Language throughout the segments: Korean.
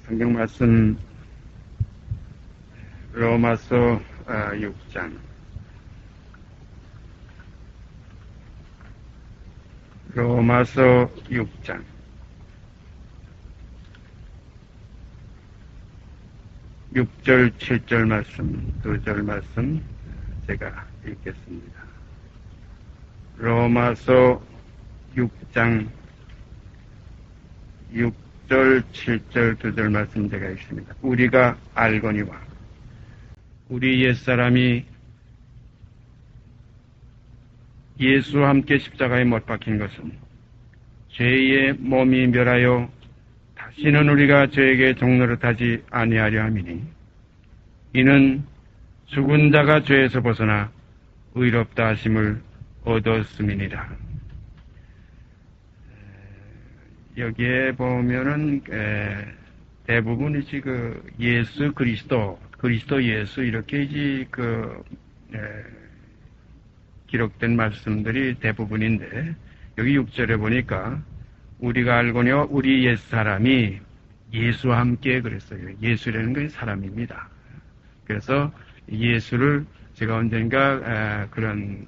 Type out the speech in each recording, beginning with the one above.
성경 말씀 로마서 6장 로마서 6장 6절 7절 말씀 2절 말씀 제가 읽겠습니다. 로마서 6장 6절 7절 2절 말씀 제가 읽습니다. 우리가 알거니와 우리 옛사람이 예수와 함께 십자가에 못 박힌 것은 죄의 몸이 멸하여 다시는 우리가 죄에게 종노릇하지 아니하려 함이니 이는 죽은 자가 죄에서 벗어나 의롭다 하심을 얻었음이니라. 여기에 보면은 대부분이 지금 예수 그리스도 예수 이렇게 이제 기록된 말씀들이 대부분인데 여기 6절에 보니까 우리가 알거니와 우리 옛사람이 예수와 함께 그랬어요. 예수라는 건 사람입니다. 그래서 예수를 제가 언젠가 그런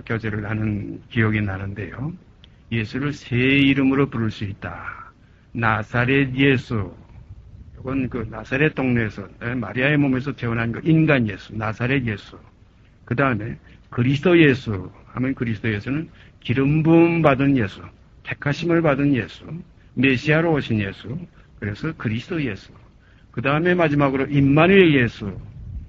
교제를 하는 기억이 나는데요. 예수를 새 이름으로 부를 수 있다. 나사렛 예수. 이건 나사렛 동네에서 마리아의 몸에서 태어난 인간 예수, 나사렛 예수. 그 다음에 그리스도 예수 하면 그리스도 예수는 기름 부음 받은 예수, 택하심을 받은 예수, 메시아로 오신 예수. 그래서 그리스도 예수. 그 다음에 마지막으로 임마누엘 예수.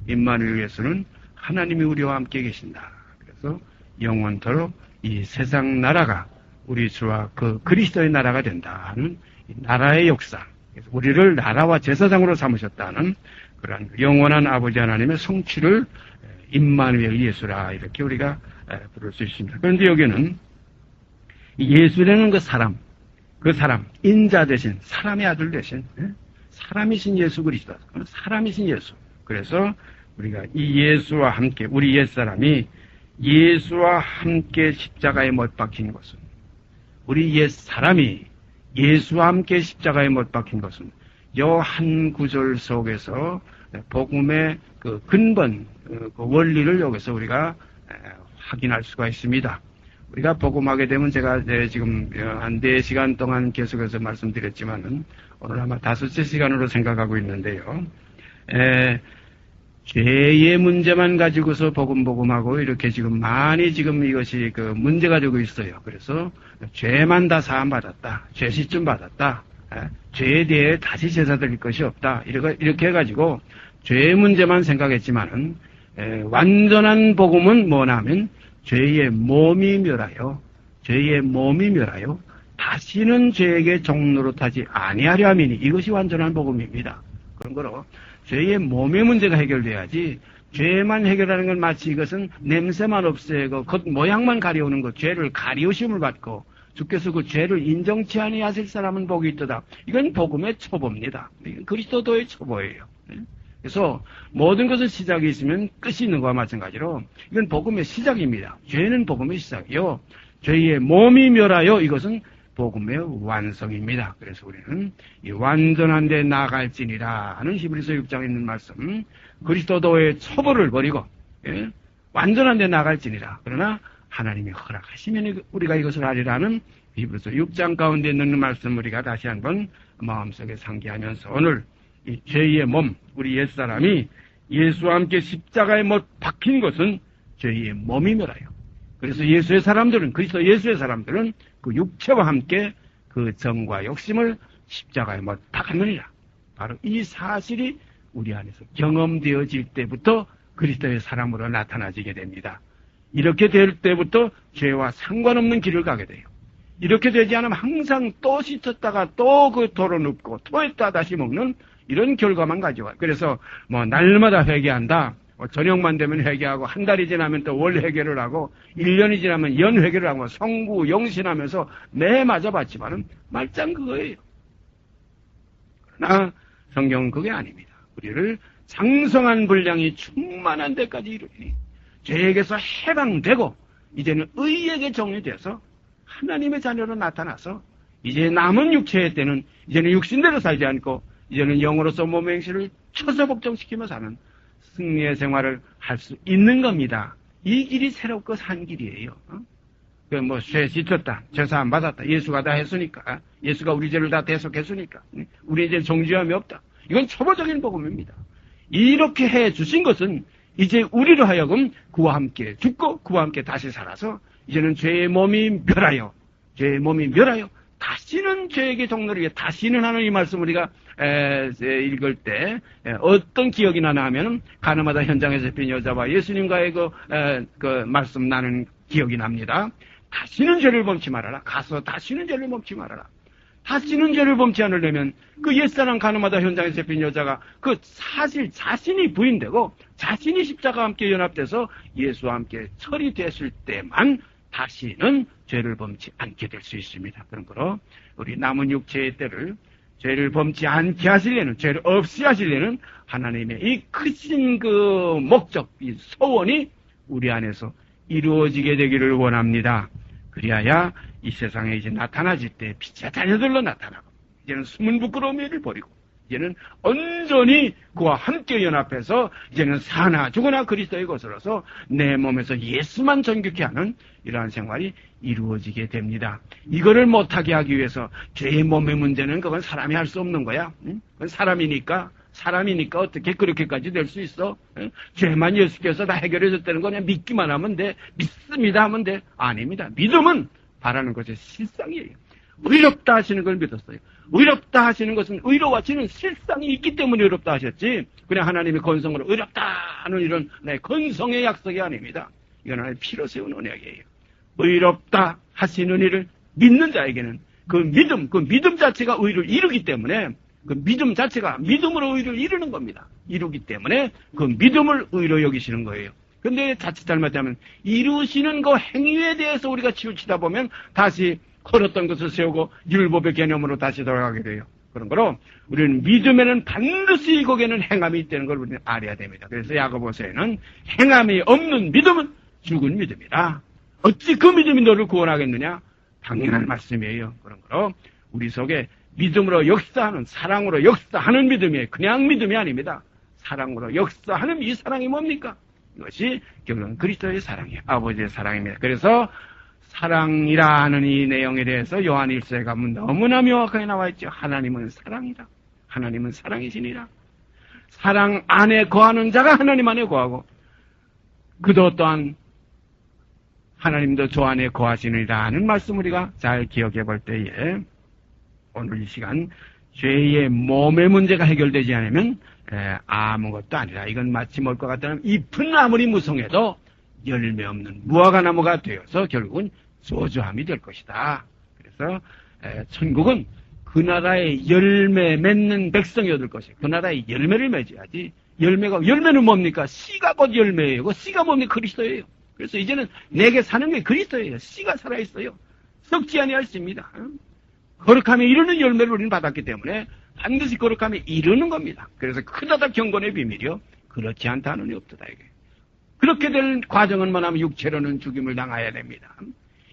임마누엘 예수는 하나님이 우리와 함께 계신다. 그래서 영원토록 이 세상 나라가 우리 주와 그리스도의 나라가 된다는 나라의 역사. 그래서 우리를 나라와 제사장으로 삼으셨다는 그러한 영원한 아버지 하나님의 성취를 임마누엘 예수라 이렇게 우리가 부를 수 있습니다. 그런데 여기는 예수라는 그 사람, 인자 대신 사람의 아들 대신 사람이신 예수 그리스도, 사람이신 예수. 그래서 우리가 이 예수와 함께 우리 옛사람이 예수와 함께 십자가에 못 박힌 것은 우리 옛사람이 예수와 함께 십자가에 못 박힌 것은 요 한 구절 속에서 복음의 근본, 원리를 여기서 우리가 확인할 수가 있습니다. 우리가 복음하게 되면 제가 지금 한 4시간 동안 계속해서 말씀드렸지만은 오늘 아마 5째 시간으로 생각하고 있는데요. 죄의 문제만 가지고서 복음하고 이렇게 지금 많이 지금 이것이 문제가 되고 있어요. 그래서 죄만 다 사함받았다. 죄시점 받았다. 죄에 대해 다시 제사 드릴 것이 없다. 이렇게 해가지고 죄의 문제만 생각했지만은 완전한 복음은 뭐냐면 죄의 몸이 멸하여 다시는 죄에게 종노릇하지 아니하려 함이니 이것이 완전한 복음입니다. 그런 거로 죄의 몸의 문제가 해결돼야지 죄만 해결하는 건 마치 이것은 냄새만 없애고 겉 모양만 가려우는 것, 죄를 가리우심을 받고 주께서 그 죄를 인정치 아니하실 사람은 복이 있도다. 이건 복음의 초보입니다. 이건 그리스도도의 초보예요. 그래서 모든 것은 시작이 있으면 끝이 있는 것과 마찬가지로 이건 복음의 시작입니다. 죄는 복음의 시작이요. 죄의 몸이 멸하여 이것은 복음의 완성입니다. 그래서 우리는 이 완전한 데 나아갈지니라 하는 히브리서 6장에 있는 말씀, 그리스도도의 초보를 버리고 완전한 데 나아갈지니라. 그러나 하나님이 허락하시면 우리가 이것을 하리라는 히브리서 6장 가운데 있는 말씀 우리가 다시 한번 마음속에 상기하면서 오늘 이 죄의 몸, 우리 옛사람이 예수와 함께 십자가에 못 박힌 것은 죄의 몸이 멸하여. 그래서 예수의 사람들은, 그리스도 예수의 사람들은 그 육체와 함께 그 정과 욕심을 십자가에 못 박았느니라. 바로 이 사실이 우리 안에서 경험되어질 때부터 그리스도의 사람으로 나타나지게 됩니다. 이렇게 될 때부터 죄와 상관없는 길을 가게 돼요. 이렇게 되지 않으면 항상 또 씻었다가 또 그 도로 눕고 토했다 다시 먹는 이런 결과만 가져와요. 그래서 날마다 회개한다. 저녁만 되면 회개하고 한 달이 지나면 또 월 회개를 하고 1년이 지나면 연 회개를 하고 성구 영신하면서 매 맞아봤지만은 말짱 그거예요. 그러나 성경은 그게 아닙니다. 우리를 장성한 분량이 충만한 데까지 이르니 죄에게서 해방되고 이제는 의에게 정리돼서 하나님의 자녀로 나타나서 이제 남은 육체의 때는 이제는 육신대로 살지 않고 이제는 영으로서 몸의 행실을 처소복종시키며 사는 승리의 생활을 할 수 있는 겁니다. 이 길이 새롭고 산 길이에요. 죄 씻었다, 죄사함 받았다, 예수가 다 했으니까, 예수가 우리 죄를 다 대속했으니까, 우리 이제 정죄함이 없다. 이건 초보적인 복음입니다. 이렇게 해 주신 것은 이제 우리로 하여금 그와 함께 죽고 그와 함께 다시 살아서 이제는 죄의 몸이 멸하여 다시는 죄에게 종로를 위해 다시는 하는 이 말씀 우리가 읽을 때 어떤 기억이 나나 하면 가늠하다 현장에서 잡힌 여자와 예수님과의 그 말씀 나는 기억이 납니다. 다시는 죄를 범치 말아라. 가서 다시는 죄를 범치 말아라. 다시는 죄를 범치 않으려면 그 옛사람 가늠하다 현장에서 잡힌 여자가 그 사실 자신이 부인되고 자신이 십자가와 함께 연합돼서 예수와 함께 처리됐을 때만 다시는 죄를 범치 않게 될 수 있습니다. 그런 거로 우리 남은 육체의 때를 죄를 범치 않게 하시려는, 죄를 없이 하시려는 하나님의 이 크신 그 목적, 이 소원이 우리 안에서 이루어지게 되기를 원합니다. 그리하여 이 세상에 이제 나타나질 때 빛의 자녀들로 나타나고 이제는 숨은 부끄러움을 버리고 이제는 온전히 그와 함께 연합해서 이제는 사나 죽으나 그리스도의 것으로서 내 몸에서 예수만 존귀케 하는 이러한 생활이 이루어지게 됩니다. 이거를 못하게 하기 위해서 죄의 몸의 문제는 그건 사람이 할 수 없는 거야. 그건 사람이니까 어떻게 그렇게까지 될 수 있어? 죄만 예수께서 다 해결해 줬다는 거 그냥 믿기만 하면 돼. 믿습니다 하면 돼. 아닙니다. 믿음은 바라는 것의 실상이에요. 의롭다 하시는 걸 믿었어요. 의롭다 하시는 것은 의로워지는 실상이 있기 때문에 의롭다 하셨지 그냥 하나님의 건성으로 의롭다 하는 이런 건성의 약속이 아닙니다. 이건 하나님의 피로 세운 언약이에요. 의롭다 하시는 이를 믿는 자에게는 그 믿음 자체가 의를 이루기 때문에 그 믿음 자체가 믿음으로 의를 이루는 겁니다. 이루기 때문에 그 믿음을 의로 여기시는 거예요. 근데 자칫 잘못하면 이루시는 그 행위에 대해서 우리가 치우치다 보면 다시 걸었던 것을 세우고 율법의 개념으로 다시 돌아가게 돼요. 그런 거로 우리는 믿음에는 반드시 거기에는 행함이 있다는 걸 우리는 알아야 됩니다. 그래서 야고보서에는 행함이 없는 믿음은 죽은 믿음이다. 어찌 그 믿음이 너를 구원하겠느냐? 당연한 말씀이에요. 그런 거로 우리 속에 믿음으로 역사하는, 사랑으로 역사하는 믿음이에요. 그냥 믿음이 아닙니다. 사랑으로 역사하는 이 사랑이 뭡니까? 이것이 결국은 그리스도의 사랑이에요. 아버지의 사랑입니다. 그래서 사랑이라는 이 내용에 대해서 요한 1서에 가면 너무나 명확하게 나와 있죠. 하나님은 사랑이다. 하나님은 사랑이시니라. 사랑 안에 거하는 자가 하나님 안에 거하고 그도 또한 하나님도 저 안에 거하시느니라 하는 말씀 우리가 잘 기억해 볼 때에 오늘 이 시간 죄의 몸의 문제가 해결되지 않으면 아무것도 아니라 이건 마치 뭘 것 같다면 잎은 아무리 무성해도 열매 없는 무화과나무가 되어서 결국은 저주함이 될 것이다. 그래서 천국은 그 나라의 열매 맺는 백성이 얻을 것이에요. 그 나라의 열매를 맺어야지. 열매는 뭡니까? 씨가 곧 열매예요. 그 씨가 뭡니까? 그리스도예요. 그래서 이제는 내게 사는 게 그리스도예요. 씨가 살아있어요. 썩지 아니할 씨입니다. 거룩함에 이르는 열매를 우리는 받았기 때문에 반드시 거룩함에 이르는 겁니다. 그래서 크다다 경건의 비밀이요. 그렇지 않다 하는 이 없도다 이게. 그렇게 될 과정은 뭐냐면 육체로는 죽임을 당해야 됩니다.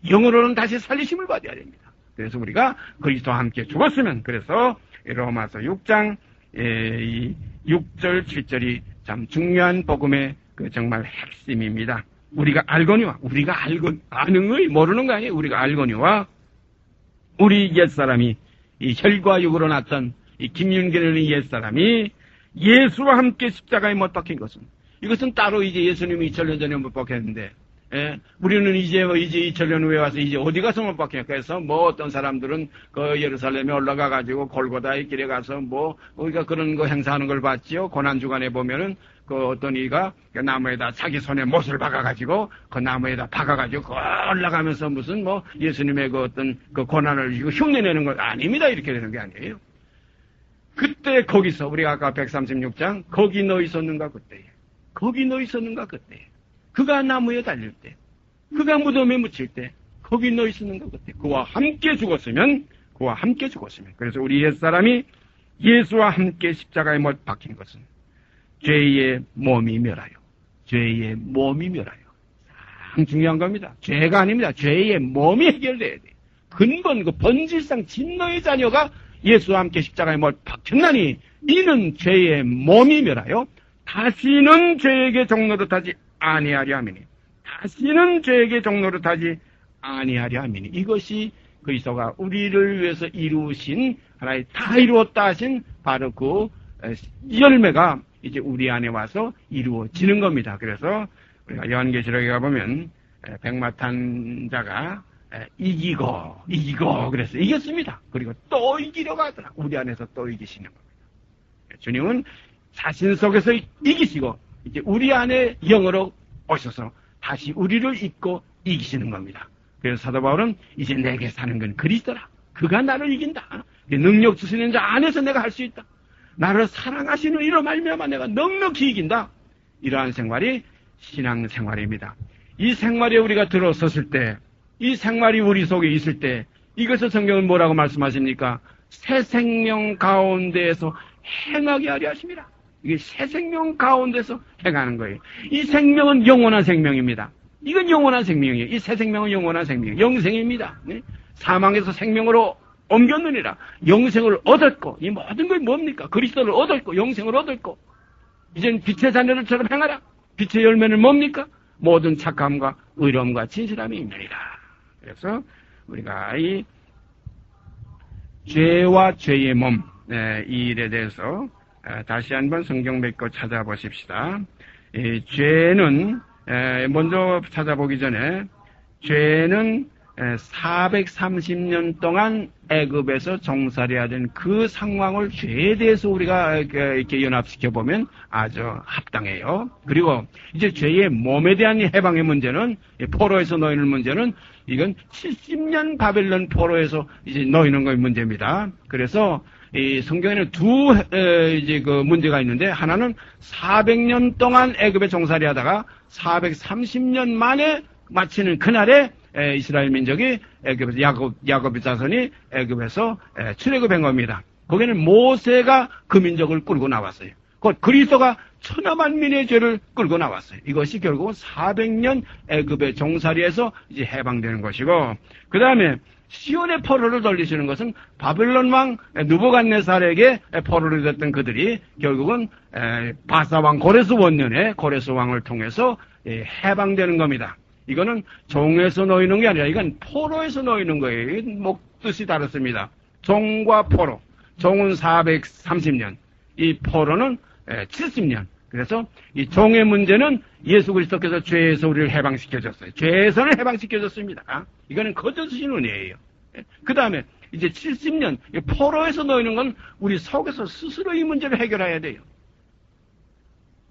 영으로는 다시 살리심을 받아야 됩니다. 그래서 우리가 그리스도와 함께 죽었으면 그래서 로마서 6장 6절 7절이 참 중요한 복음의 그 정말 핵심입니다. 우리가 알거니와 아는 의 모르는 거 아니에요. 우리가 알거니와 우리 옛사람이 이 혈과 육으로 났던 이 김윤기라는 옛사람이 예수와 함께 십자가에 못 박힌 것은 이것은 따로 이제 예수님이 2000년 전에 못 박혔는데 우리는 이제 2000년 후에 와서 이제 어디 가서 못 박혔냐. 그래서 어떤 사람들은 그 예루살렘에 올라가가지고 골고다의 길에 가서 우리가 그런 거 행사하는 걸 봤지요. 고난주간에 보면은 그 어떤 이가 그 나무에다 자기 손에 못을 박아가지고 그 나무에다 박아가지고 그 올라가면서 무슨 예수님의 그 어떤 그 고난을 흉내내는 거 아닙니다. 이렇게 되는 게 아니에요. 그때 거기서 우리가 아까 136장 거기 너 있었는가 그때에. 거기 너 있었는가 그때. 그가 나무에 달릴 때, 그가 무덤에 묻힐 때, 거기 너 있었는가 그때. 그와 함께 죽었으면. 그래서 우리 옛사람이 예수와 함께 십자가에 못 박힌 것은 죄의 몸이 멸하여. 참 중요한 겁니다. 죄가 아닙니다. 죄의 몸이 해결돼야 돼. 근본 그 본질상 진노의 자녀가 예수와 함께 십자가에 못 박혔나니 이는 죄의 몸이며라요. 다시는 죄에게 종노릇하지 아니하려 함이니. 다시는 죄에게 종노릇하지 아니하려 함이니. 이것이 그리스도가 우리를 위해서 이루신 하나의 다 이루었다 하신 바로 그 열매가 이제 우리 안에 와서 이루어지는 겁니다. 그래서 우리가 요한계시록에 가보면 백마탄 자가 이기고 그래서 이겼습니다. 그리고 또 이기려고 하더라. 우리 안에서 또 이기시는 겁니다. 주님은 자신 속에서 이기시고 이제 우리 안에 영으로 오셔서 다시 우리를 잊고 이기시는 겁니다. 그래서 사도 바울은 이제 내게 사는 건 그리스도라. 그가 나를 이긴다. 능력 주시는 자 안에서 내가 할 수 있다. 나를 사랑하시는 이로 말미암아 내가 넉넉히 이긴다. 이러한 생활이 신앙생활입니다. 이 생활에 우리가 들어섰을 때, 이 생활이 우리 속에 있을 때, 이것을 성경은 뭐라고 말씀하십니까? 새 생명 가운데에서 행하게 하려 하십니다. 이게 새 생명 가운데서 행하는 거예요. 이 생명은 영원한 생명입니다. 이건 영원한 생명이에요. 이 새 생명은 영원한 생명, 영생입니다. 네? 사망에서 생명으로 옮겼느니라. 영생을 얻었고, 이 모든 건 뭡니까? 그리스도를 얻었고, 영생을 얻었고, 이젠 빛의 자녀들처럼 행하라. 빛의 열매는 뭡니까? 모든 착함과 의로움과 진실함이 있느니라. 그래서 우리가 이 죄와 죄의 몸, 이 일에 대해서 다시 한번 성경 맺고 찾아보십시다. 이 죄는 먼저 찾아보기 전에 죄는 430년 동안 애굽에서 종살이해야 된 그 상황을 죄에 대해서 우리가 이렇게 연합시켜 보면 아주 합당해요. 그리고 이제 죄의 몸에 대한 해방의 문제는, 포로에서 놓이는 문제는 이건 70년 바벨론 포로에서 이제 놓이는 것이 문제입니다. 그래서 이 성경에는 두 이제 그 문제가 있는데, 하나는 400년 동안 애굽에 종살이하다가 430년 만에 마치는 그날에 이스라엘 민족이 애굽에서 야곱의 자손이 애굽에서 출애굽한 겁니다. 거기는 모세가 그 민족을 끌고 나왔어요. 곧 그리스도가 천하만민의 죄를 끌고 나왔어요. 이것이 결국은 400년 애굽의 종살이에서 이제 해방되는 것이고, 그 다음에 시온의 포로를 돌리시는 것은 바벨론 왕 느부갓네살에게 포로를 됐던 그들이 결국은 바사왕 고레스 원년에 고레스 왕을 통해서 해방되는 겁니다. 이거는 종에서 놓이는 게 아니라 이건 포로에서 놓이는 거예요. 뜻이 다릅니다. 종과 포로. 종은 430년, 이 포로는 70년. 그래서 이 종의 문제는 예수 그리스도께서 죄에서 우리를 해방시켜줬어요. 죄에서는 해방시켜줬습니다. 이거는 거저주신 은혜예요. 그 다음에 이제 70년, 포로에서 놓이는 건 우리 속에서 스스로 이 문제를 해결해야 돼요.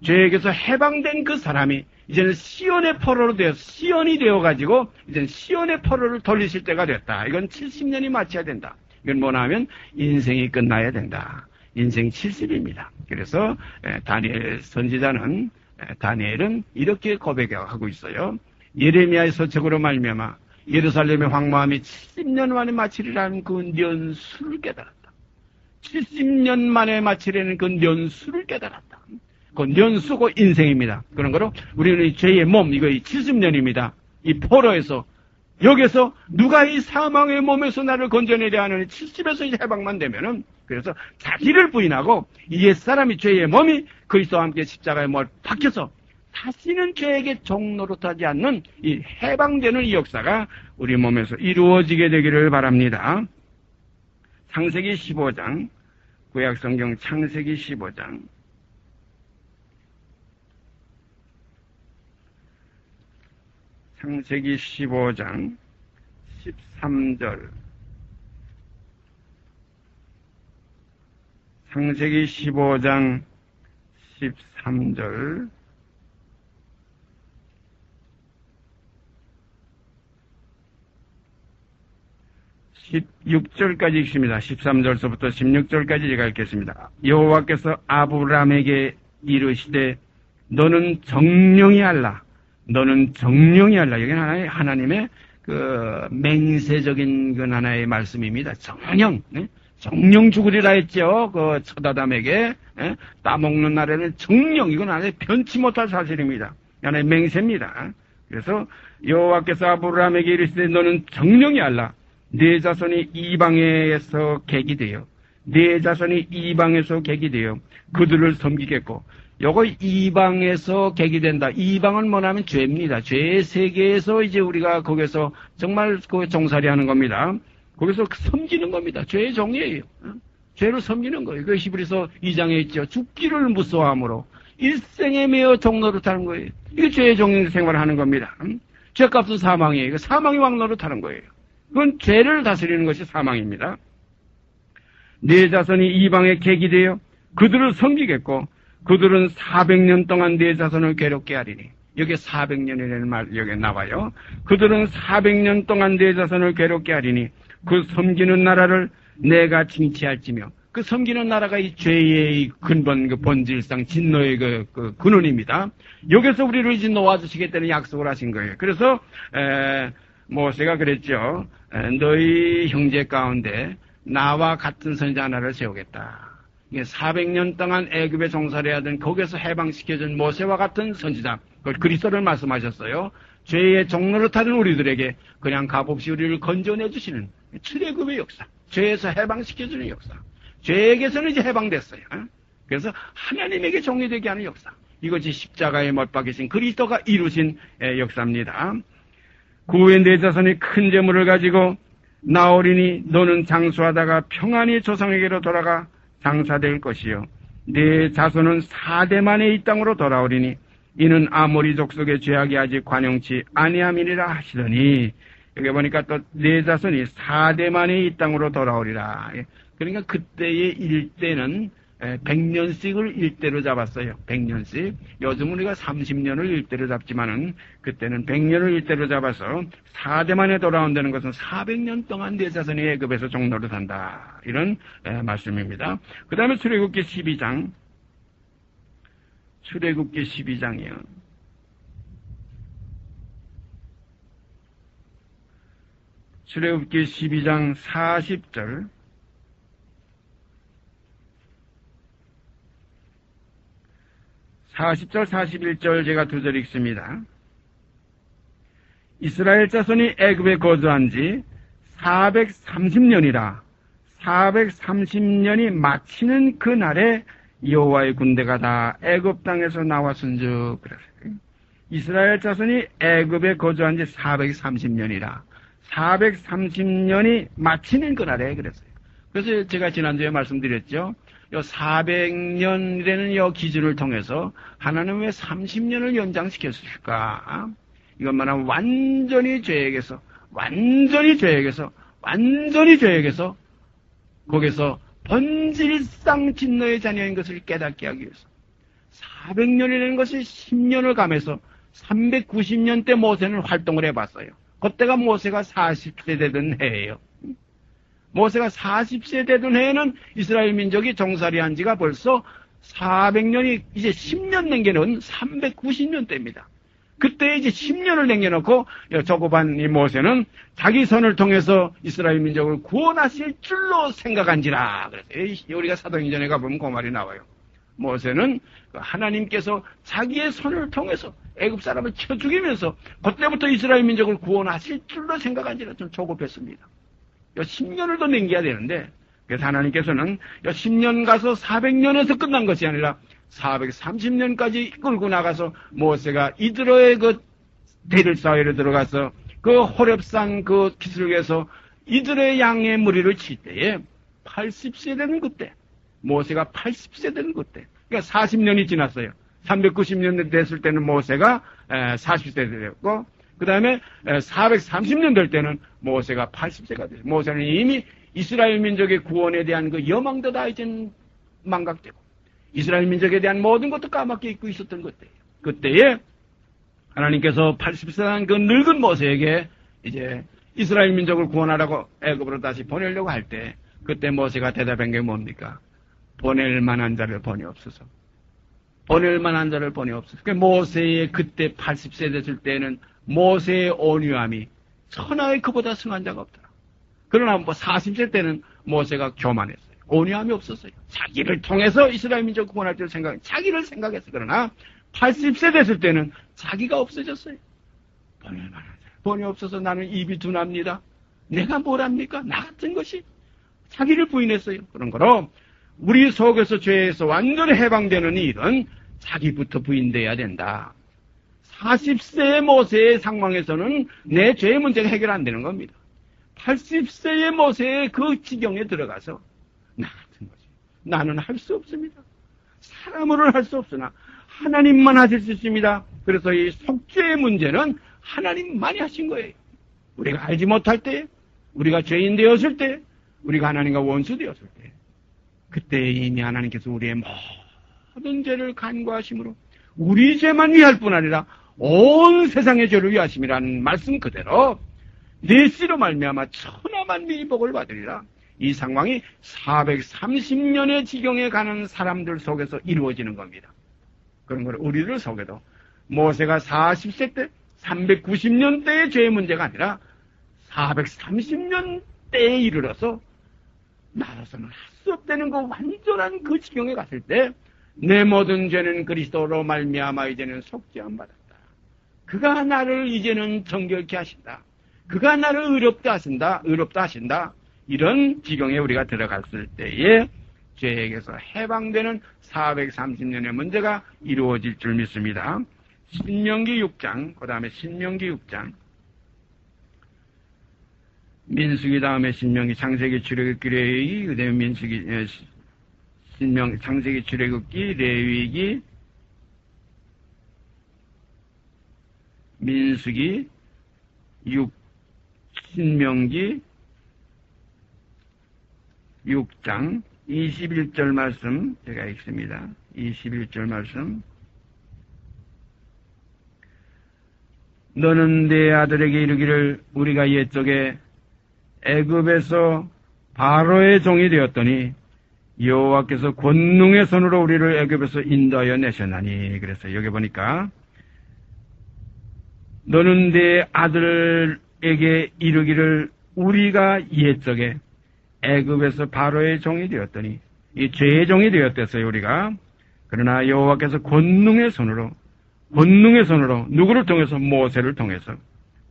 죄에게서 해방된 그 사람이 이제는 시온의 포로로 되어서 시온이 되어가지고 이제는 시온의 포로를 돌리실 때가 됐다. 이건 70년이 마쳐야 된다. 이건 뭐냐 하면 인생이 끝나야 된다. 인생 70입니다. 그래서 다니엘 선지자는 다니엘은 이렇게 고백하고 있어요. 예레미야의 서책으로 말미암아 예루살렘의 황무함이 70년 만에 마치리라는 그 년수를 깨달았다. 70년 만에 마치려는 그 년수를 깨달았다. 그 년수고 인생입니다. 그런 거로 우리는 이 죄의 몸, 이거 70년입니다. 이 포로에서, 여기서 누가 이 사망의 몸에서 나를 건져내려 하는 70에서 이제 해방만 되면은, 그래서 자기를 부인하고 이 옛사람이 죄의 몸이 그리스도와 함께 십자가에 못 박혀서 다시는 죄에게 종노릇하지 않는 이 해방되는 이 역사가 우리 몸에서 이루어지게 되기를 바랍니다. 창세기 15장, 구약성경 창세기 15장, 창세기 15장 13절, 창세기 15장 13절, 16절까지 읽습니다. 13절서부터 16절까지 제가 읽겠습니다. 여호와께서 아브람에게 이르시되 너는 정령히 알라. 너는 정령히 알라. 여기는 하나님의 그 맹세적인 그 하나의 말씀입니다. 정령. 정령 죽으리라 했죠. 그 첫아담에게. 따먹는 날에는 정령. 이건 하나의 변치 못할 사실입니다. 하나의 맹세입니다. 그래서 여호와께서 아브람에게 이르시되 너는 정령히 알라. 네 자손이 이방에서 객이 되어 네 자손이 이방에서 객이 되어 그들을 섬기겠고, 요거 이방에서 객이 된다. 이방은 뭐냐면 죄입니다. 죄의 세계에서 이제 우리가 거기서 정말 그 종살이 하는 겁니다. 거기서 섬기는 겁니다. 죄의 종이에요. 죄를 섬기는 거예요. 그 히브리서 2장에 있죠. 죽기를 무서워함으로 일생에 매어 종노릇하는 거예요. 이게 죄의 종인 생활을 하는 겁니다. 죄값은 사망이에요. 사망이 왕노릇하는 거예요. 그건 죄를 다스리는 것이 사망입니다. 네 자손이 이방에 객이 되어 그들을 섬기겠고, 그들은 400년 동안 네 자손을 괴롭게 하리니. 여기 400년이라는 말 여기 나와요. 그들은 400년 동안 네 자손을 괴롭게 하리니 그 섬기는 나라를 내가 징치할지며. 그 섬기는 나라가 이 죄의 근본, 그 본질상 진노의 그 근원입니다. 여기서 우리를 이제 놓아주시겠다는 약속을 하신 거예요. 그래서 모세가 그랬죠. 너희 형제 가운데 나와 같은 선지자 하나를 세우겠다. 400년 동안 애굽에 종살이 하던 거기서 해방시켜준 모세와 같은 선지자, 그리스도를 말씀하셨어요. 죄의 종노릇하는 우리들에게 그냥 값없이 우리를 건져내 주시는 출애굽의 역사, 죄에서 해방시켜주는 역사, 죄에게서는 이제 해방됐어요. 그래서 하나님에게 종이 되게 하는 역사, 이것이 십자가에 못 박히신 그리스도가 이루신 역사입니다. 그 후에 네 자손이 큰 재물을 가지고 나오리니 너는 장수하다가 평안히 조상에게로 돌아가 장사될 것이요, 네 자손은 4대 만에 이 땅으로 돌아오리니 이는 아모리 족속의 죄악이 아직 관용치 아니함이니라 하시더니, 여기 보니까 또 네 자손이 4대 만에 이 땅으로 돌아오리라. 그러니까 그때의 일대는 100년씩을 일대로 잡았어요. 100년씩. 요즘 우리가 30년을 일대로 잡지만은 그때는 100년을 일대로 잡아서 4대 만에 돌아온다는 것은 400년 동안 네 자손이 애굽에서 종노릇 한다. 이런 말씀입니다. 그 다음에 출애굽기 12장. 출애굽기 12장이요. 출애굽기 12장 40절. 40절, 41절 제가 두 절 읽습니다. 이스라엘 자손이 애굽에 거주한 지 430년이라 430년이 마치는 그날에 여호와의 군대가 다 애굽 땅에서 나왔은즉. 그랬어요. 이스라엘 자손이 애굽에 거주한 지 430년이라 430년이 마치는 그날에 그랬어요. 그래서 제가 지난주에 말씀드렸죠. 요 400년이라는 요 기준을 통해서 하나님은 왜 30년을 연장시켰을까? 이것만은 완전히 죄에게서 거기서 본질상 진노의 자녀인 것을 깨닫게 하기 위해서 400년이라는 것이 10년을 감해서 390년 때 모세는 활동을 해봤어요. 그때가 모세가 40세 되던 해예요. 모세가 40세 되던 해에는 이스라엘 민족이 종살이한 지가 벌써 400년이 이제 10년 남겨놓은 390년 때입니다. 그때 이제 10년을 남겨놓고 조그만 이 모세는 자기 손을 통해서 이스라엘 민족을 구원하실 줄로 생각한지라. 그래서 우리가 사도행전에 가보면 그 말이 나와요. 모세는 하나님께서 자기의 손을 통해서 애굽 사람을 쳐 죽이면서 그때부터 이스라엘 민족을 구원하실 줄로 생각한지라. 좀 조급했습니다. 10년을 더 남겨야 되는데, 그래서 하나님께서는 10년 가서 400년에서 끝난 것이 아니라 430년까지 끌고 나가서 모세가 이드로의 그 대들 사회로 들어가서 그 호렙산 그 기슭에서 이드로의 양의 무리를 칠 때에 80세 되는 그때, 모세가 80세 되는 그때, 그러니까 40년이 지났어요. 390년 됐을 때는 모세가 40세 되었고, 그 다음에 430년 될 때는 모세가 80세가 돼요. 모세는 이미 이스라엘 민족의 구원에 대한 그 여망도 다 이제 망각되고 이스라엘 민족에 대한 모든 것도 까맣게 잊고 있었던 그때예요. 그때에 하나님께서 80세한 그 늙은 모세에게 이제 이스라엘 민족을 구원하라고 애굽으로 다시 보내려고 할 때, 그때 모세가 대답한 게 뭡니까? 보낼 만한 자를 보내 없어서. 보낼 만한 자를 보내 없어서. 그러니까 모세의 그때 80세 됐을 때는 모세의 온유함이 천하에 그보다 승한 자가 없더라. 그러나 40세 때는 모세가 교만했어요. 온유함이 없었어요. 자기를 통해서 이스라엘 민족 구원할 줄 자기를 생각했어요. 그러나 80세 됐을 때는 자기가 없어졌어요. 보낼 만한 자. 보내 없어서 나는 입이 둔합니다. 내가 뭘 합니까? 나 같은 것이 자기를 부인했어요. 그런 거로 우리 속에서 죄에서 완전히 해방되는 일은 자기부터 부인돼야 된다. 40세의 모세의 상황에서는 내 죄의 문제가 해결 안 되는 겁니다. 80세의 모세의 그 지경에 들어가서 나 같은 거지. 나는 할 수 없습니다. 사람으로는 할 수 없으나 하나님만 하실 수 있습니다. 그래서 이 속죄의 문제는 하나님만이 하신 거예요. 우리가 알지 못할 때, 우리가 죄인 되었을 때, 우리가 하나님과 원수 되었을 때, 그때 이미 하나님께서 우리의 모든 죄를 간과하심으로 우리 죄만 위할 뿐 아니라 온 세상의 죄를 위하심이라는 말씀 그대로 내 씨로 말미암아 천하만민이 복을 받으리라. 이 상황이 430년의 지경에 가는 사람들 속에서 이루어지는 겁니다. 그런 걸 우리들 속에도 모세가 40세 때 390년 때의 죄의 문제가 아니라 430년 때에 이르러서 나로서는 할 수 없다는 그 완전한 그 지경에 갔을 때 내 모든 죄는 그리스도로 말미암아 이제는 속죄함 받았다. 그가 나를 이제는 정결케 하신다. 그가 나를 의롭다 하신다. 이런 지경에 우리가 들어갔을 때에 죄에게서 해방되는 430년의 문제가 이루어질 줄 믿습니다. 신명기 6장, 그 다음에 신명기 6장, 민수기 다음에 신명기, 창세기, 출애굽기, 레위기, 그 다음에 민수기, 창세기, 출애굽기, 레위기, 민수기, 신명기 6장 21절 말씀 제가 읽습니다. 21절 말씀. 너는 내 아들에게 이르기를 우리가 옛적에 애굽에서 바로의 종이 되었더니 여호와께서 권능의 손으로 우리를 애굽에서 인도하여 내셨나니. 그래서 여기 보니까 너는 내 아들에게 이르기를 우리가 옛적에 애굽에서 바로의 종이 되었더니 이 죄의 종이 되었댔어요. 우리가. 그러나 여호와께서 권능의 손으로 누구를 통해서? 모세를 통해서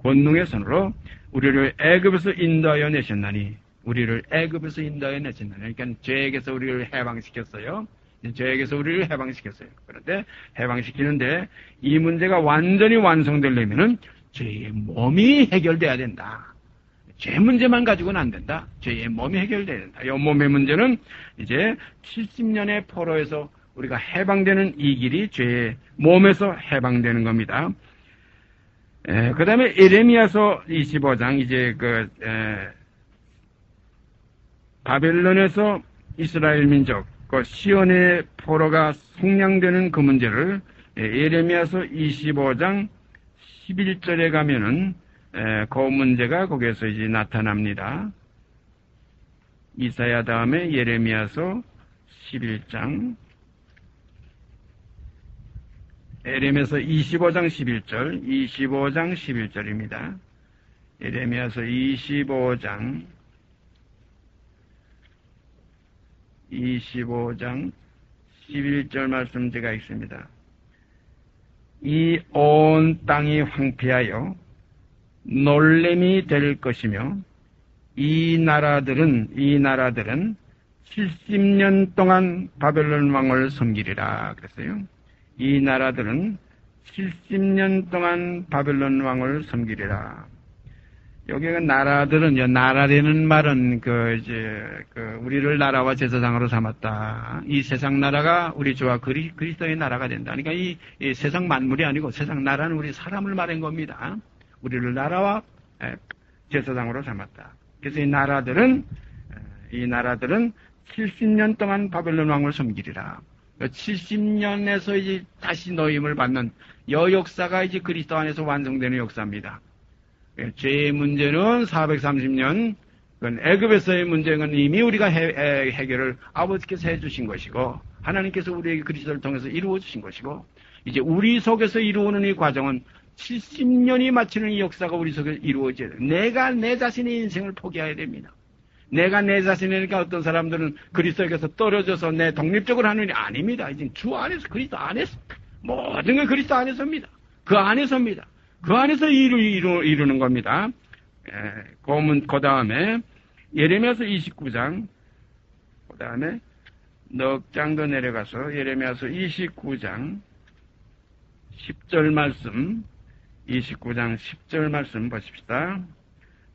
권능의 손으로 우리를 애굽에서 인도하여 내셨나니. 우리를 애굽에서 인도하여 내셨나니. 그러니까 죄에게서 우리를 해방시켰어요. 죄에게서 우리를 해방시켰어요. 그런데 해방시키는데 이 문제가 완전히 완성되려면은 죄의 몸이 해결돼야 된다. 죄 문제만 가지고는 안 된다. 죄의 몸이 해결돼야 된다. 이 몸의 문제는 이제 70년의 포로에서 우리가 해방되는 이 길이 죄의 몸에서 해방되는 겁니다. 그 다음에 예레미야서 25장, 이제 바벨론에서 이스라엘 민족, 시온의 포로가 속량되는 그 문제를 예레미야서 25장 11절에 가면은 그 문제가 거기에서 이제 나타납니다. 이사야 다음에 예레미야서 11장, 예레미야서 25장 11절입니다. 예레미야서 25장 11절 말씀 제가 읽습니다. 이 온 땅이 황폐하여 놀램이 될 것이며 이 나라들은 70년 동안 바벨론 왕을 섬기리라 그랬어요. 이 나라들은 70년 동안 바벨론 왕을 섬기리라. 여기가 나라들은요, 나라라는 말은 우리를 나라와 제사장으로 삼았다. 이 세상 나라가 우리 주와 그리스도의 나라가 된다. 그러니까 이 세상 만물이 아니고 세상 나라는 우리 사람을 말한 겁니다. 우리를 나라와 제사장으로 삼았다. 그래서 이 나라들은 70년 동안 바벨론 왕을 섬기리라. 70년에서 이제 다시 노임을 받는 여 역사가 이제 그리스도 안에서 완성되는 역사입니다. 죄의 문제는 430년, 애굽에서의 문제는 이미 우리가 해결을 아버지께서 해주신 것이고, 하나님께서 우리에게 그리스도를 통해서 이루어주신 것이고, 이제 우리 속에서 이루어오는 이 과정은 70년이 마치는 이 역사가 우리 속에서 이루어져야 돼요. 내가 내 자신의 인생을 포기해야 됩니다. 내가 내 자신이니까 어떤 사람들은 그리스도에게서 떨어져서 내 독립적으로 하는 일이 아닙니다. 이제 주 안에서, 그리스도 안에서, 모든 게 그리스도 안에서입니다. 그 안에서입니다. 그 안에서 이루는 겁니다. 그 다음에 예레미야서 29장, 그 다음에 넉 장 더 내려가서 예레미야서 29장 10절 말씀, 29장 10절 말씀 보십시다.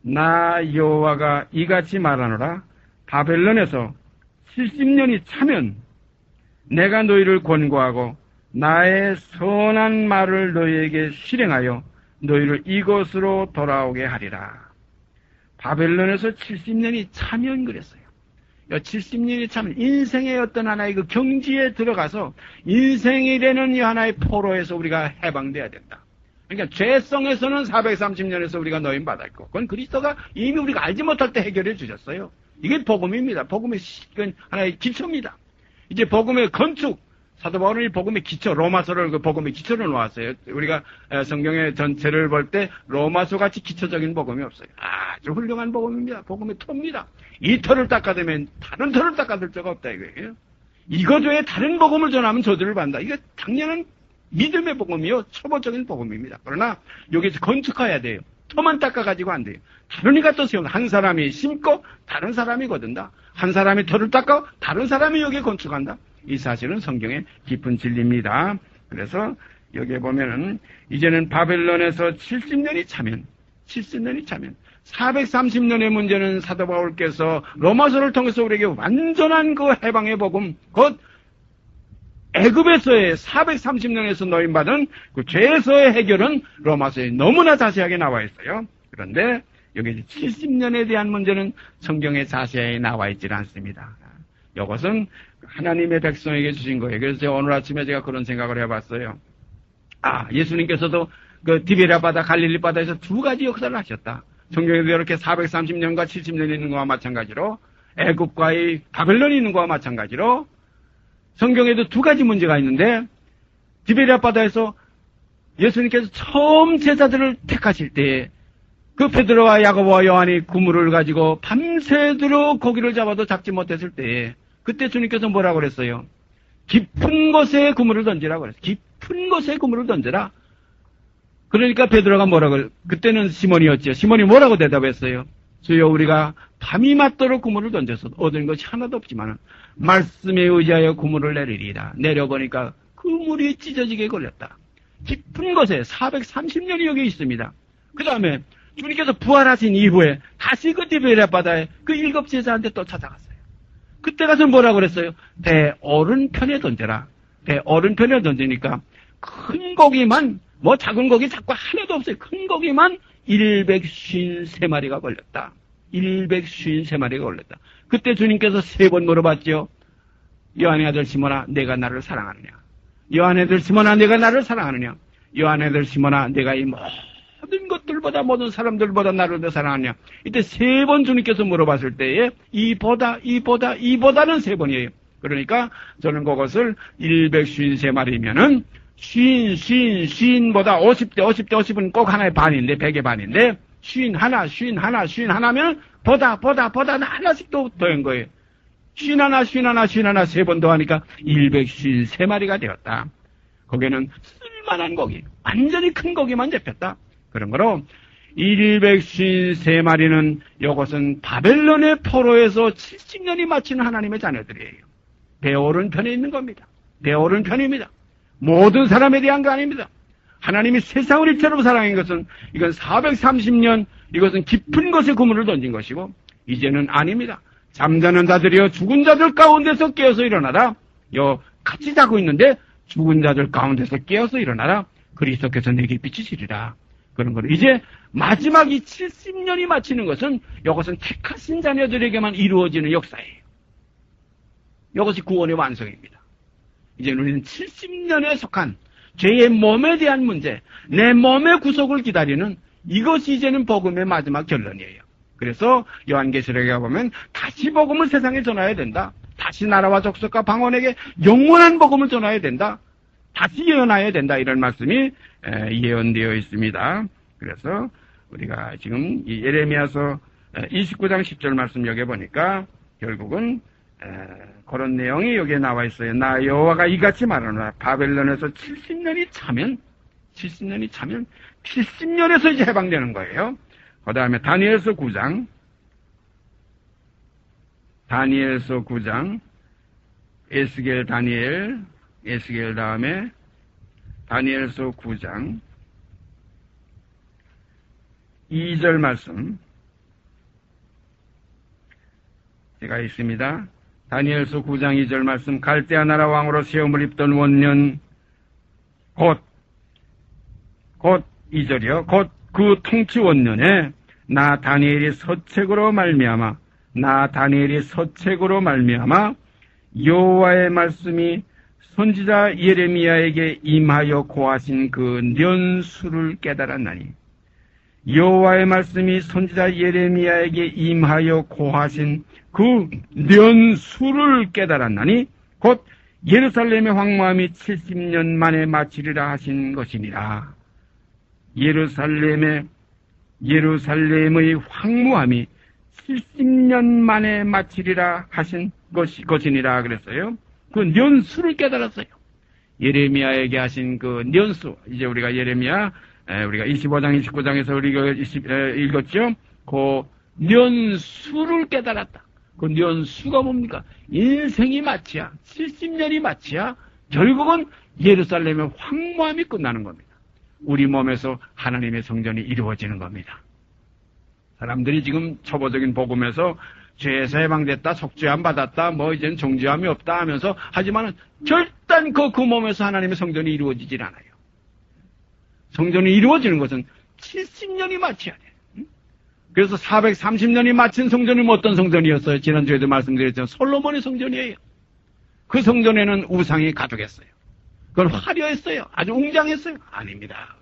나 여호와가 이같이 말하노라. 바벨론에서 70년이 차면 내가 너희를 권고하고 나의 선한 말을 너희에게 실행하여 너희를 이곳으로 돌아오게 하리라. 바벨론에서 70년이 차면 그랬어요. 70년이 차면 인생의 어떤 하나의 그 경지에 들어가서 인생이라는 이 하나의 포로에서 우리가 해방돼야 된다. 그러니까 죄성에서는 430년에서 우리가 노임받을 거. 그건 그리스도가 이미 우리가 알지 못할 때 해결해 주셨어요. 이게 복음입니다. 복음의 하나의 기초입니다. 이제 복음의 건축, 사도 바울은 이 복음의 기초, 로마서를 그 복음의 기초를 놓았어요. 우리가 성경의 전체를 볼 때 로마서 같이 기초적인 복음이 없어요. 아주 훌륭한 복음입니다. 복음의 터입니다. 이 터를 닦아대면 다른 터를 닦아댈 자가 없다 이거예요. 이것 외에 다른 복음을 전하면 저주를 받는다. 이거 당연한 믿음의 복음이요. 초보적인 복음입니다. 그러나 여기서 건축해야 돼요. 터만 닦아가지고 안 돼요. 다른 이가 또 세운 한 사람이 심고 다른 사람이 거둔다. 한 사람이 터를 닦아 다른 사람이 여기에 건축한다. 이 사실은 성경의 깊은 진리입니다. 그래서 여기에 보면은 이제는 바벨론에서 70년이 차면 430년의 문제는 사도 바울께서 로마서를 통해서 우리에게 완전한 그 해방의 복음, 곧 애굽에서의 430년에서 노임받은 그 죄에서의 해결은 로마서에 너무나 자세하게 나와 있어요. 그런데 여기 70년에 대한 문제는 성경에 자세히 나와 있질 않습니다. 이것은 하나님의 백성에게 주신 거예요. 그래서 제가 오늘 아침에 제가 그런 생각을 해봤어요. 예수님께서도 그 디베랴 바다, 갈릴리 바다에서 두 가지 역사를 하셨다. 성경에도 이렇게 430년과 70년이 있는 것과 마찬가지로 애굽과의 바벨론이 있는 것과 마찬가지로 성경에도 두 가지 문제가 있는데 디베랴 바다에서 예수님께서 처음 제자들을 택하실 때에 그 베드로와 야고보와 요한이 그물을 가지고 밤새도록 고기를 잡아도 잡지 못했을 때에 그때 주님께서 뭐라고 그랬어요? 깊은 곳에 그물을 던지라고 그랬어요. 깊은 곳에 그물을 던져라. 그러니까 베드로가 뭐라고, 그때는 시몬이었죠. 시몬이 뭐라고 대답했어요? 주여, 우리가 밤이 맞도록 그물을 던져서 얻은 것이 하나도 없지만 말씀에 의지하여 그물을 내리리이다. 내려보니까 그물이 찢어지게 걸렸다. 깊은 곳에 430년이 여기 있습니다. 그 다음에 주님께서 부활하신 이후에 다시 그 디베랴 바다에 그 7 제자한테 또 찾아갔어요. 그때 가서 뭐라고 그랬어요? 배 오른편에 던져라. 배 오른편에 던지니까 큰 고기만, 뭐 작은 고기 자꾸 하나도 없어요. 큰 고기만 153마리가 걸렸다. 153마리가 걸렸다. 그때 주님께서 3번 물어봤죠. 요한의 아들 시몬아, 내가 나를 사랑하느냐? 요한의 아들 시몬아, 내가 나를 사랑하느냐? 요한의 아들 시몬아, 내가 이 모든 것들보다, 모든 사람들보다 나를 더 사랑하느냐? 이때 3번 주님께서 물어봤을 때에 이보다는 3번이에요. 그러니까 저는 그것을 153마리면은 쉰보다 50은 꼭 하나의 반인데, 100의 반인데, 51면 보다 하나씩 더 한 거예요. 51 더 하니까 153마리가 되었다. 거기에는 쓸만한 고기, 완전히 큰 고기만 잡혔다. 그런 거로 153마리는 이것은 바벨론의 포로에서 70년이 마치는 하나님의 자녀들이에요. 배 오른편에 있는 겁니다. 배 오른편입니다. 모든 사람에 대한 거 아닙니다. 하나님이 세상을 일체로 사랑한 것은 이건 430년, 이것은 깊은 곳에 그물을 던진 것이고 이제는 아닙니다. 잠자는 자들이여 죽은 자들 가운데서 깨어서 일어나라. 같이 자고 있는데 죽은 자들 가운데서 깨어서 일어나라. 그리스도께서 내게 비치시리라. 그런 거를 이제 마지막 이 70년이 마치는 것은 이것은 택하신 자녀들에게만 이루어지는 역사예요. 이것이 구원의 완성입니다. 이제 우리는 70년에 속한 죄의 몸에 대한 문제, 내 몸의 구속을 기다리는 이것이 이제는 복음의 마지막 결론이에요. 그래서 요한계시록에 보면 다시 복음을 세상에 전해야 된다. 다시 나라와 족속과 방언에게 영원한 복음을 전해야 된다. 다시 예언해야 된다. 이런 말씀이 예언되어 있습니다. 그래서 우리가 지금 이 예레미야서 29장 10절 말씀 여기 보니까 결국은 그런 내용이 여기에 나와 있어요. 나 여호와가 이같이 말하노라. 바벨론에서 70년이 차면 70년에서 이제 해방되는 거예요. 그 다음에 다니엘서 9장 다니엘서 9장, 에스겔 다니엘, 에스겔 다음에 다니엘서 9장 2절 말씀 제가 있습니다. 다니엘서 9장 2절 말씀. 갈대아 나라 왕으로 시험을 입던 원년 곧 2절이요. 곧 그 통치 원년에 나 다니엘이 서책으로 말미암아 여호와의 말씀이 선지자 예레미야에게 임하여 고하신 그 년수를 깨달았나니. 여호와의 말씀이 선지자 예레미야에게 임하여 고하신 그 년수를 깨달았나니 곧 예루살렘의 황무함이 70년 만에 마치리라 하신 것이니라. 예루살렘의 황무함이 70년 만에 마치리라 하신 것이니라 그랬어요. 그 년수를 깨달았어요. 예레미야에게 하신 그 년수. 이제 우리가 예레미야 우리가 25장 29장에서 우리가 읽었죠. 그 년수를 깨달았다. 그 년수가 뭡니까? 인생이 마치야 70년이 마치야 결국은 예루살렘의 황무함이 끝나는 겁니다. 우리 몸에서 하나님의 성전이 이루어지는 겁니다. 사람들이 지금 초보적인 복음에서 죄에서 해방됐다, 속죄함 받았다, 이젠 정죄함이 없다 하면서 하지만 절단 그 몸에서 하나님의 성전이 이루어지질 않아요. 성전이 이루어지는 것은 70년이 마쳐야 돼. 그래서 430년이 마친 성전이 어떤 성전이었어요? 지난주에도 말씀드렸지만 솔로몬의 성전이에요. 그 성전에는 우상이 가득했어요. 그건 화려했어요. 아주 웅장했어요. 아닙니다.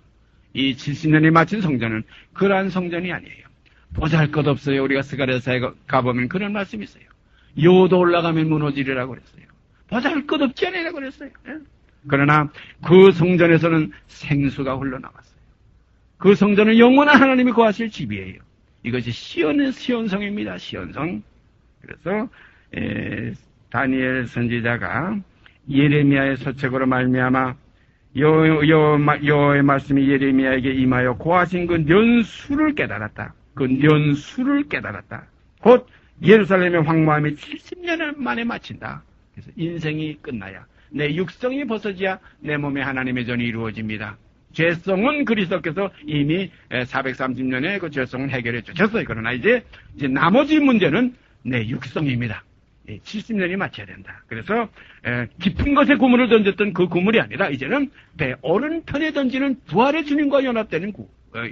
이 70년이 마친 성전은 그러한 성전이 아니에요. 보잘것없어요. 우리가 스가랴서에 가보면 그런 말씀이 있어요. 요도 올라가면 무너지리라고 그랬어요. 보잘것없지 않으라고 그랬어요. 그러나 그 성전에서는 생수가 흘러나왔어요. 그 성전은 영원한 하나님이 거하실 집이에요. 이것이 시온성입니다. 시온성. 그래서 다니엘 선지자가 예레미야의 서책으로 말미암아 여호와의 말씀이 예레미야에게 임하여 고하신 그 년수를 깨달았다. 그 년수를 깨달았다. 곧 예루살렘의 황무함이 70년 만에 마친다. 그래서 인생이 끝나야 내 육성이 벗어져야 내 몸에 하나님의 전이 이루어집니다. 죄성은 그리스도께서 이미 430년에 그 죄성을 해결해 주셨어요. 그러나 이제 나머지 문제는 내 육성입니다. 70년이 마쳐야 된다. 그래서 깊은 것에 그물을 던졌던 그 그물이 아니라 이제는 배 오른편에 던지는 부활의 주님과 연합되는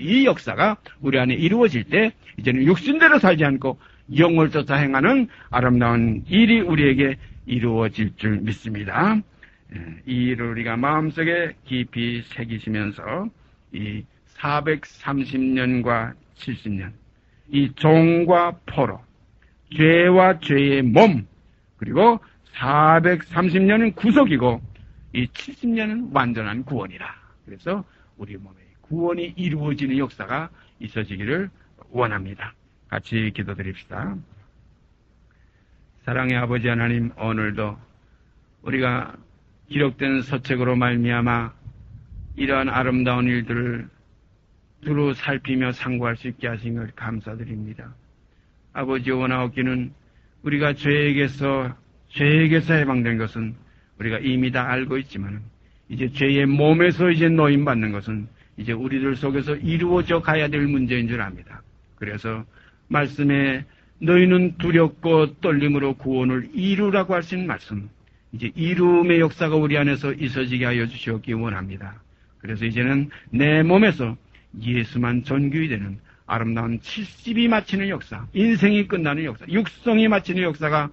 이 역사가 우리 안에 이루어질 때 이제는 육신대로 살지 않고 영을 쫓아 행하는 아름다운 일이 우리에게 이루어질 줄 믿습니다. 이 일을 우리가 마음속에 깊이 새기시면서 이 430년과 70년, 이 종과 포로, 죄와 죄의 몸, 그리고 430년은 구속이고 이 70년은 완전한 구원이라. 그래서 우리 몸에 구원이 이루어지는 역사가 있어지기를 원합니다. 같이 기도드립시다. 사랑의 아버지 하나님, 오늘도 우리가 기록된 서책으로 말미암아 이러한 아름다운 일들을 두루 살피며 상고할 수 있게 하신 걸 감사드립니다. 아버지, 원하옵기는 우리가 죄에게서 해방된 것은 우리가 이미 다 알고 있지만 이제 죄의 몸에서 이제 노임받는 것은 이제 우리들 속에서 이루어져 가야 될 문제인 줄 압니다. 그래서 말씀에 너희는 두렵고 떨림으로 구원을 이루라고 하신 말씀, 이제 이루음의 역사가 우리 안에서 있어지게 하여 주시옵기 원합니다. 그래서 이제는 내 몸에서 예수만 전규이 되는 아름다운 70이 마치는 역사, 인생이 끝나는 역사, 육성이 마치는 역사가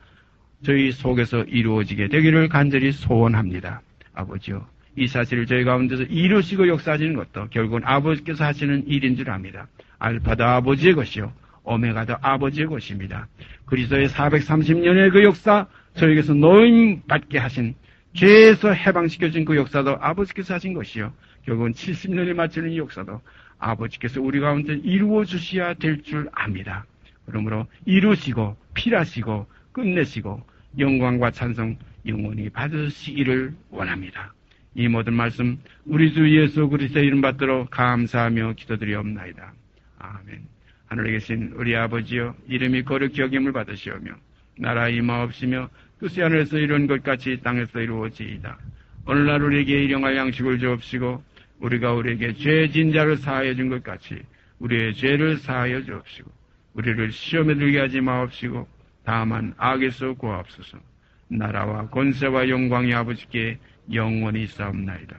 저희 속에서 이루어지게 되기를 간절히 소원합니다. 아버지요, 이 사실을 저희 가운데서 이루시고 역사하시는 것도 결국은 아버지께서 하시는 일인 줄 압니다. 알파도 아버지의 것이요 오메가도 아버지의 것입니다. 그리스도의 430년의 그 역사, 저에게서 노임받게 하신, 죄에서 해방시켜준 그 역사도 아버지께서 하신 것이요 결국은 70년이 마치는 이 역사도 아버지께서 우리 가운데 이루어 주셔야 될 줄 압니다. 그러므로 이루시고 필하시고 끝내시고 영광과 찬송 영원히 받으시기를 원합니다. 이 모든 말씀 우리 주 예수 그리스도의 이름 받들어 감사하며 기도드리옵나이다. 아멘. 하늘에 계신 우리 아버지여, 이름이 거룩히 여김을 받으시오며 나라 임하옵시며 뜻이 하늘에서 이룬 것 같이 땅에서 이루어지이다. 오늘날 우리에게 일용할 양식을 주옵시고 우리가 우리에게 죄진 자를 사하여 준 것 같이 우리의 죄를 사하여 주옵시고 우리를 시험에 들게 하지 마옵시고 다만 악에서 구하옵소서. 나라와 권세와 영광이 아버지께 영원히 있사옵나이다.